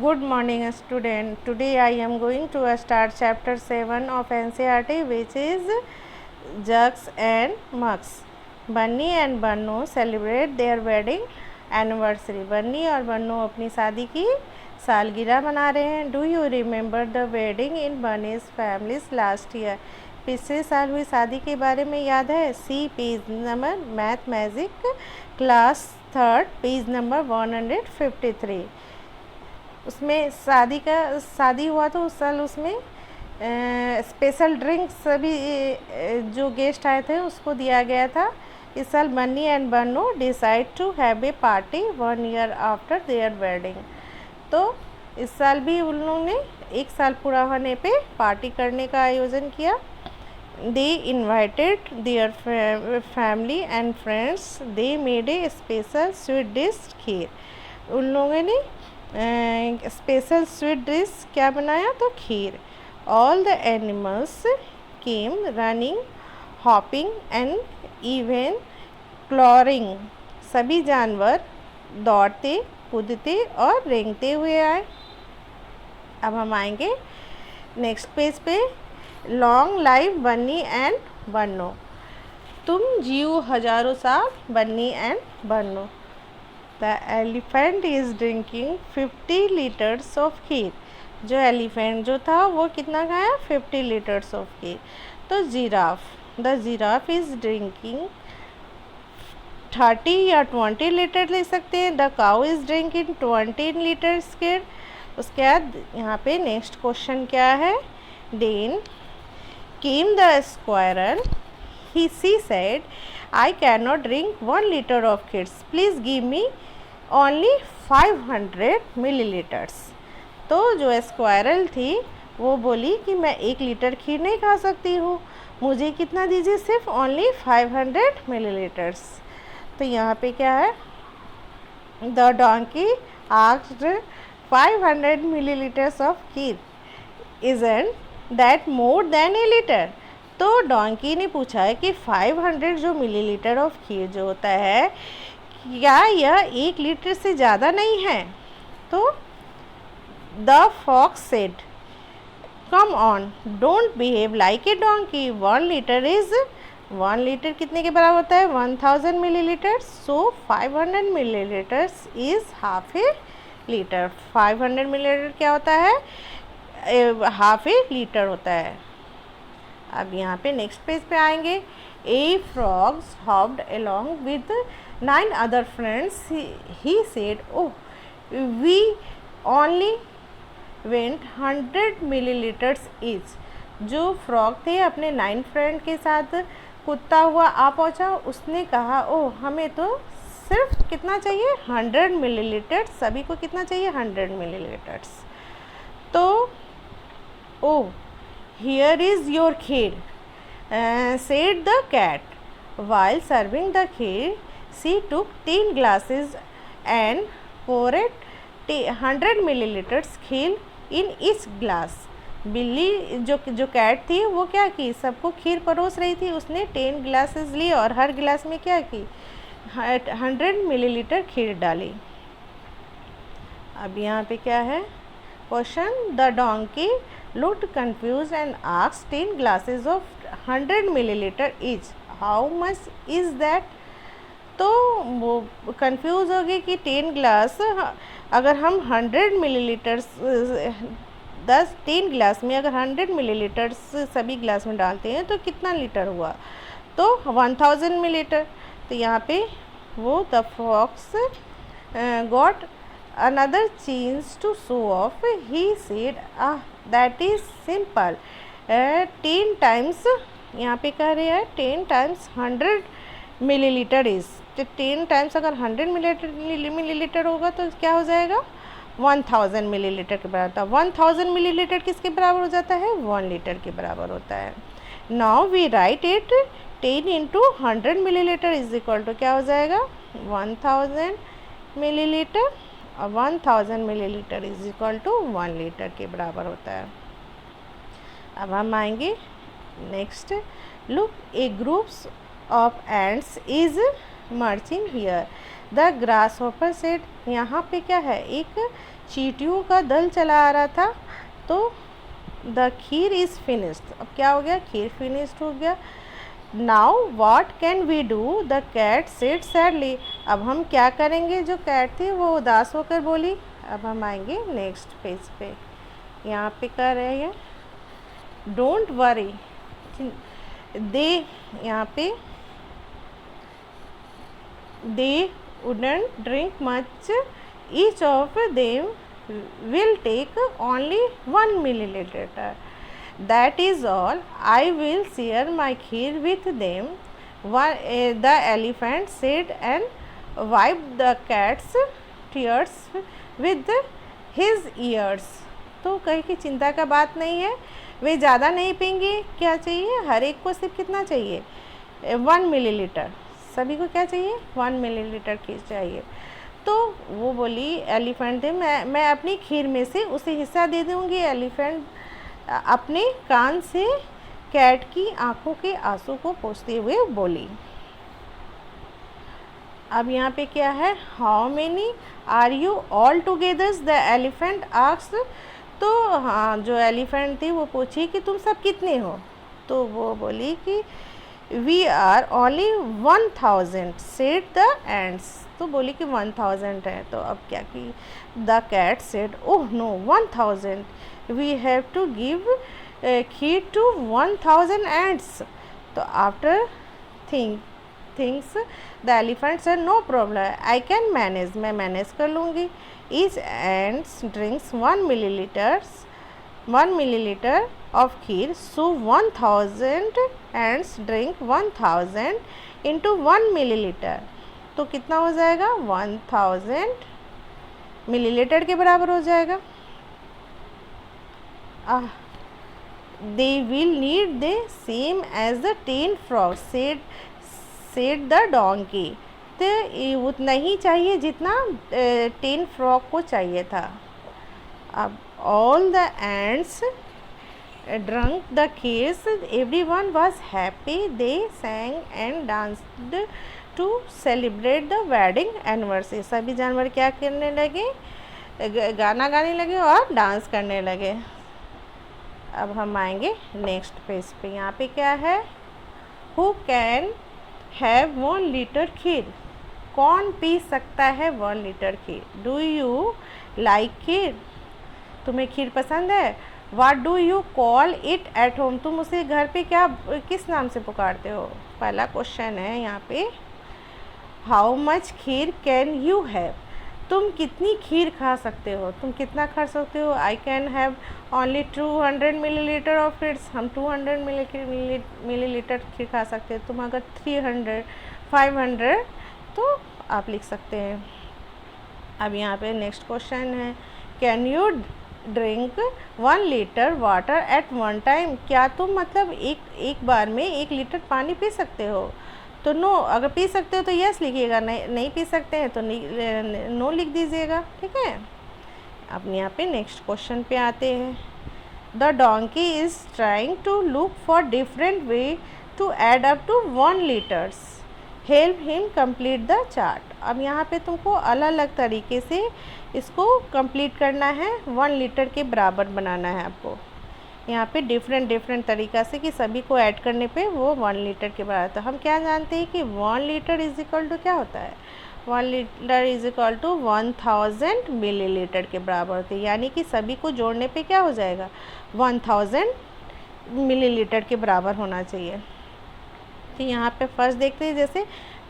Good morning, student. Today I am going to start chapter 7 of NCERT, which is Jugs and Mugs. Bunny and Bunnu celebrate their wedding anniversary. Bunny और बन्नू अपनी शादी की सालगिरह मना रहे हैं. Do you remember the wedding in Bunny's families last year? पिछले साल हुई शादी के बारे में याद है? See page number Math Magic class 3 page number 153. उसमें शादी हुआ तो उस साल उसमें स्पेशल ड्रिंक सभी जो गेस्ट आए थे उसको दिया गया था. इस साल Bunny and Bunnu decide to have a party 1 year after their wedding. तो इस साल भी उन लोगों ने 1 साल पूरा होने पे पार्टी करने का आयोजन किया. They invited their family and friends. They made a special sweet dish kheer. उन लोगों ने स्पेशल स्वीट डिश क्या बनाया? तो kheer. All the animals came running hopping and even crawling. सभी जानवर दौड़ते कूदते और रेंगते हुए आए. अब हम आएंगे नेक्स्ट पेज पे. Long life Bunny and Bunnu. तुम जियो हजारों साल Bunny and Bunnu. The elephant is drinking 50 liters of kheer. जो एलिफेंट जो था वो कितना खाया? 50 liters of खीर. तो giraffe. The giraffe is drinking 30 या 20 लीटर ले सकते हैं. The cow is drinking 20 litres kheer. उसके बाद यहाँ पे नेक्स्ट क्वेश्चन क्या है? Then came the squirrel. She said I cannot drink 1 liter of kheer. Please give me only 500 milliliters. तो जो स्क्वायरल थी वो बोली कि मैं 1 लीटर खीर नहीं खा सकती हूँ, मुझे कितना दीजिए? सिर्फ ओनली 500 मिलीलीटर्स. तो यहाँ पे क्या है? The donkey asked 500 milliliters of kheer. Isn't that more than a liter? तो डोंकी ने पूछा है कि 500 जो मिलीलीटर ऑफ खीर जो होता है क्या यह 1 लीटर से ज़्यादा नहीं है? तो the fox said come on don't behave like a donkey. 1 litre is 1 litre कितने के बराबर होता है? 1000 millilitre. So 500 millilitres is half a litre. 500 millilitre क्या होता है? हाफ ए लीटर होता है. अब यहाँ पे नेक्स्ट पेज पे आएंगे. A frogs hopped along with 9 other friends. He said oh we only went 100 millilitres each. जो फ्रॉग थे अपने 9 फ्रेंड के साथ कूदता हुआ आ पहुँचा. उसने कहा ओह हमें तो सिर्फ कितना चाहिए? 100 मिलीलीटर. सभी को कितना चाहिए? 100 मिलीलीटर्स. तो ओह here is your kheer, said the cat. While serving the kheer, she took 10 glasses and poured 100 milliliters kheer in each glass. बिल्ली जो कैट थी वो क्या की? सबको खीर परोस रही थी. उसने 10 ग्लासेस ली और हर गिलास में क्या की? 100 मिलीलीटर खीर डाली. अब यहाँ पे क्या है question? The donkey looked confused and asked 10 glasses of 100 milliliter each. How much is that? तो वो कंफ्यूज हो गई कि 10 ग्लास अगर हम 100 मिलीलीटर्स 10 ग्लास में अगर 100 मिलीलीटर्स सभी ग्लास में डालते हैं तो कितना लीटर हुआ? तो 1000 मिलीलीटर. तो यहाँ पे वो the fox got another chance to show off. He said that is simple. 10 times यहाँ पे कह रहे हैं 10 times 100 मिलीलीटर इज. तो 10 टाइम्स अगर 100 मिलीलीटर होगा तो क्या हो जाएगा? 1000 मिलीलीटर के बराबर. था 1000 मिलीलीटर किसके बराबर हो जाता है? 1 लीटर के बराबर होता है. Now we write it 10 into 100 millilitre is equal to क्या हो जाएगा? 1000 मिलीलीटर. और 1000 millilitre is equal to 1 litre के बराबर होता है. अब हम आएंगे next. Look a groups of ants is marching here. The grasshopper said. यहाँ पे क्या है? एक चींटियों का दल चला आ रहा था, तो द खीर इज़ फिनिश्ड, अब क्या हो गया, खीर फिनिश्ड हो गया। Now what can we do, the cat said sadly, अब हम क्या करेंगे, जो कैट थी वो उदास होकर बोली। अब हम आएंगे नेक्स्ट पेज पे, यहाँ पे कह रहे हैं डोंट वरी, दे यहाँ पे they wouldn't drink much, each of them will take only 1 milliliter, that is all, I will share my kheer with them, the elephant said and wiped the cat's tears with his ears। तो कहे कि चिंता का बात नहीं है, वे ज़्यादा नहीं पीएंगे, क्या चाहिए, हर एक को सिर्फ कितना चाहिए, 1 मिलीलीटर, सभी को क्या चाहिए, 1 मिलीलीटर खीर चाहिए। तो वो बोली एलिफेंट, मैं अपनी खीर में से उसे हिस्सा दे दूँगी। एलिफेंट अपने कान से कैट की आंखों के आंसू को पोंछते हुए बोली। अब यहाँ पे क्या है, how many are you all togethers, the elephant asked, तो हाँ जो एलिफेंट थी वो पूछी कि तुम सब कितने हो, तो वो बोली कि we are only 1000 said the ants, तो बोली कि 1000 है। तो अब क्या कि the cat said oh no 1000, we have to give kheer to 1000 ants. तो after things the elephant said no problem, I can manage, मैं मैनेज कर लूँगी। Each ants drinks 1 milliliter of kheer, so 1000 ants drink 1000 into 1 milliliter, तो कितना हो जाएगा, 1000 millilitre के बराबर हो जाएगा। They will need the same as the 10 frogs, said the donkey, तो उतना ही चाहिए जितना 10 फ्रॉग को चाहिए था। अब all the ants drank the kheer, everyone was happy, they sang and danced to celebrate the wedding anniversary, सभी जानवर क्या करने लगे, गाना गाने लगे और डांस करने लगे। अब हम आएंगे नेक्स्ट पेज पे, यहाँ पे क्या है, who can have 1 litre kheer, कौन पी सकता है 1 litre kheer, do you like kheer, तुम्हें खीर पसंद है, what do you call it at home, तुम उसे घर पे क्या किस नाम से पुकारते हो। पहला क्वेश्चन है यहाँ पे, how much kheer can you have, तुम कितनी खीर खा सकते हो, तुम कितना खा सकते हो। I can have only 200 millilitre of kheers, हम 200 मिलीलीटर खीर खा सकते हैं। तुम अगर 300 500 तो आप लिख सकते हैं। अब यहाँ पे नेक्स्ट क्वेश्चन है, can you drink 1 litre water at 1 time, क्या तुम मतलब एक बार में 1 लीटर पानी पी सकते हो। तो नो, अगर पी सकते हो तो यस लिखिएगा, नहीं पी सकते हैं तो नो लिख दीजिएगा, ठीक है। अब यहाँ पे नेक्स्ट क्वेश्चन पे आते हैं, the donkey is trying to look for different way to add up to 1 litres, help him complete the chart. अब यहाँ पे तुमको अलग अलग तरीके से इसको कंप्लीट करना है, 1 लीटर के बराबर बनाना है आपको। यहाँ पे डिफरेंट तरीक़ा से कि सभी को ऐड करने पे वो 1 लीटर के बराबर। तो हम क्या जानते हैं कि 1 लीटर इज इक्वल टू क्या होता है, 1 litre is equal to 1000 millilitre के बराबर होते हैं, यानी कि सभी को जोड़ने पे क्या हो जाएगा, 1000 मिलीलीटर के बराबर होना चाहिए। तो यहाँ पे फर्स्ट देखते हैं, जैसे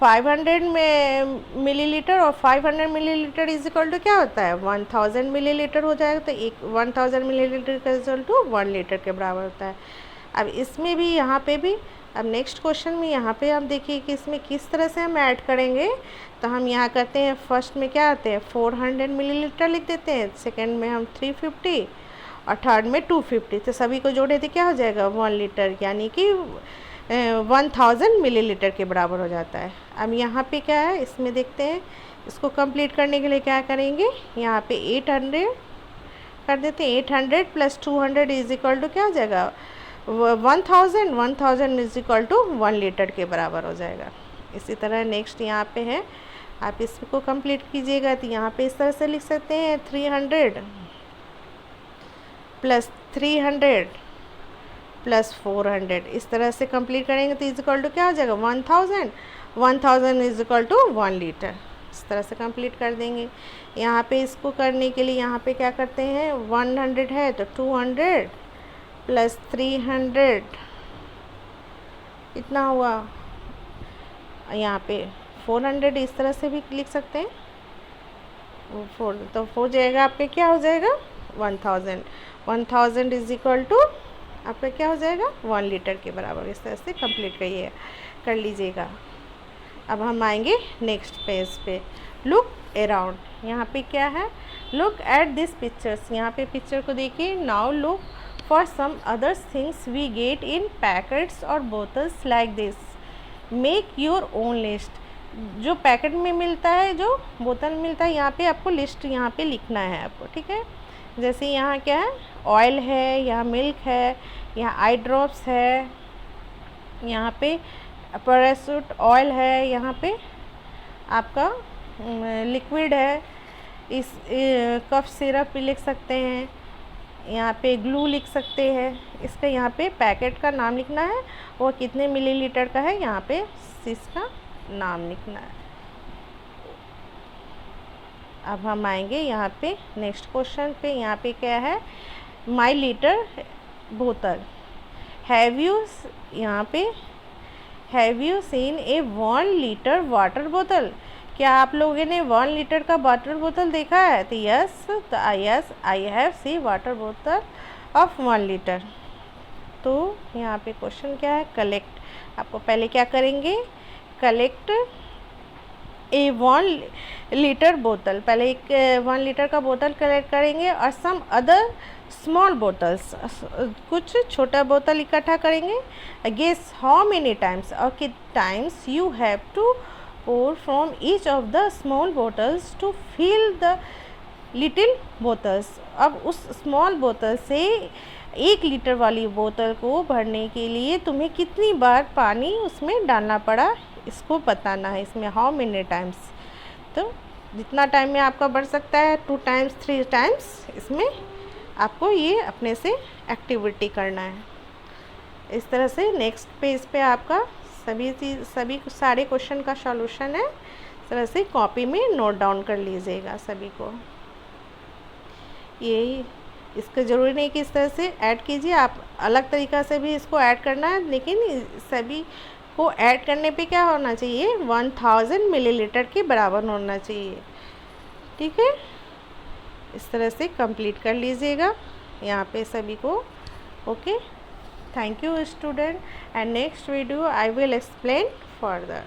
500 मिलीलीटर और 500 मिलीलीटर इज इक्वल टू क्या होता है, 1000 मिलीलीटर हो जाएगा। तो 1000 मिलीलीटर का इक्वल टू 1 लीटर के बराबर होता है। अब इसमें भी, यहाँ पे भी, अब नेक्स्ट क्वेश्चन में यहाँ पे आप देखिए कि इसमें किस तरह से हम ऐड करेंगे। तो हम यहाँ करते हैं, फर्स्ट में क्या आते हैं 400 मिलीलीटर लिख देते हैं, सेकेंड में हम 350 और थर्ड में 250। तो सभी को जोड़े तो क्या हो जाएगा 1 लीटर, यानी कि 1000 मिलीलीटर के बराबर हो जाता है। अब यहाँ पे क्या है, इसमें देखते हैं, इसको कंप्लीट करने के लिए क्या करेंगे, यहाँ पे 800 कर देते हैं। 800 + 200 इज इक्वल टू क्या हो जाएगा 1000 इज इक्वल टू 1 लीटर के बराबर हो जाएगा। इसी तरह नेक्स्ट यहाँ पे है आप इसको कंप्लीट कीजिएगा तो यहाँ पे इस तरह से लिख सकते हैं 300 प्लस 300 प्लस 400, इस तरह से कंप्लीट करेंगे तो इज इक्वल टू क्या हो जाएगा 1000, 1000 इज इक्वल टू 1 लीटर। इस तरह से कंप्लीट कर देंगे। यहाँ पे इसको करने के लिए यहाँ पे क्या करते हैं 100 है तो 200 प्लस 300 इतना हुआ, यहाँ पे 400 इस तरह से भी लिख सकते हैं। 4 तो हो जाएगा आपके क्या हो जाएगा 1000, 1000 इज इक्वल टू आपका क्या हो जाएगा 1 लीटर के बराबर। इस तरह से कंप्लीट करिए कर लीजिएगा। अब हम आएंगे नेक्स्ट पेज पे। लुक अराउंड, यहाँ पे क्या है लुक एट दिस पिक्चर्स, यहाँ पे पिक्चर को देखिए। Now look for some other things we get in packets और बोतल्स like this, make your own list. जो पैकेट में मिलता है, जो बोतल में मिलता है, यहाँ पे आपको लिस्ट यहाँ पे लिखना है आपको, ठीक है। जैसे यहाँ क्या है ऑयल है, यहाँ मिल्क है, यहाँ आई ड्रॉप्स है, यहाँ पे पैराशूट ऑयल है, यहाँ पे आपका लिक्विड है, इस कफ सिरप भी लिख सकते हैं, यहाँ पे ग्लू लिख सकते हैं। इसका यहाँ पे पैकेट का नाम लिखना है और कितने मिलीलीटर का है यहाँ पे इसका नाम लिखना है। अब हम आएंगे यहाँ पे नेक्स्ट क्वेश्चन पे। यहाँ पे क्या है माई लीटर बोतल, हैव यू, यहाँ पे have you seen A 1 litre water बोतल, क्या आप लोगों ने 1 लीटर का वाटर बोतल देखा है? तो यस, तो yes I have see water बोतल ऑफ 1 लीटर। तो यहाँ पे क्वेश्चन क्या है कलेक्ट, आपको पहले क्या करेंगे कलेक्ट ए 1 लीटर बोतल, पहले एक 1 लीटर का बोतल कलेक्ट करेंगे और सम अदर स्मॉल बोतल्स, कुछ छोटा बोतल इकट्ठा करेंगे। गेस हाउ मेनी टाइम्स, और कितने times you have to pour from each of the small bottles to fill the little bottles। अब उस स्मॉल बोतल से 1 लीटर वाली बोतल को भरने के लिए तुम्हें कितनी बार पानी उसमें डालना पड़ा, इसको बताना है। इसमें हाउ मेनी टाइम्स, तो जितना टाइम में आपका बढ़ सकता है 2 टाइम्स 3 टाइम्स, इसमें आपको ये अपने से एक्टिविटी करना है। इस तरह से नेक्स्ट पेज पे आपका सभी सारे क्वेश्चन का सॉल्यूशन है। इस तरह से कॉपी में नोट डाउन कर लीजिएगा सभी को। ये इसका ज़रूरी नहीं कि इस तरह से ऐड कीजिए, आप अलग तरीक़ा से भी इसको ऐड करना है, लेकिन सभी को ऐड करने पे क्या होना चाहिए 1000 मिलीलीटर के बराबर होना चाहिए, ठीक है। इस तरह से कंप्लीट कर लीजिएगा यहाँ पे सभी को। Okay, thank you student, and next video I will explain further।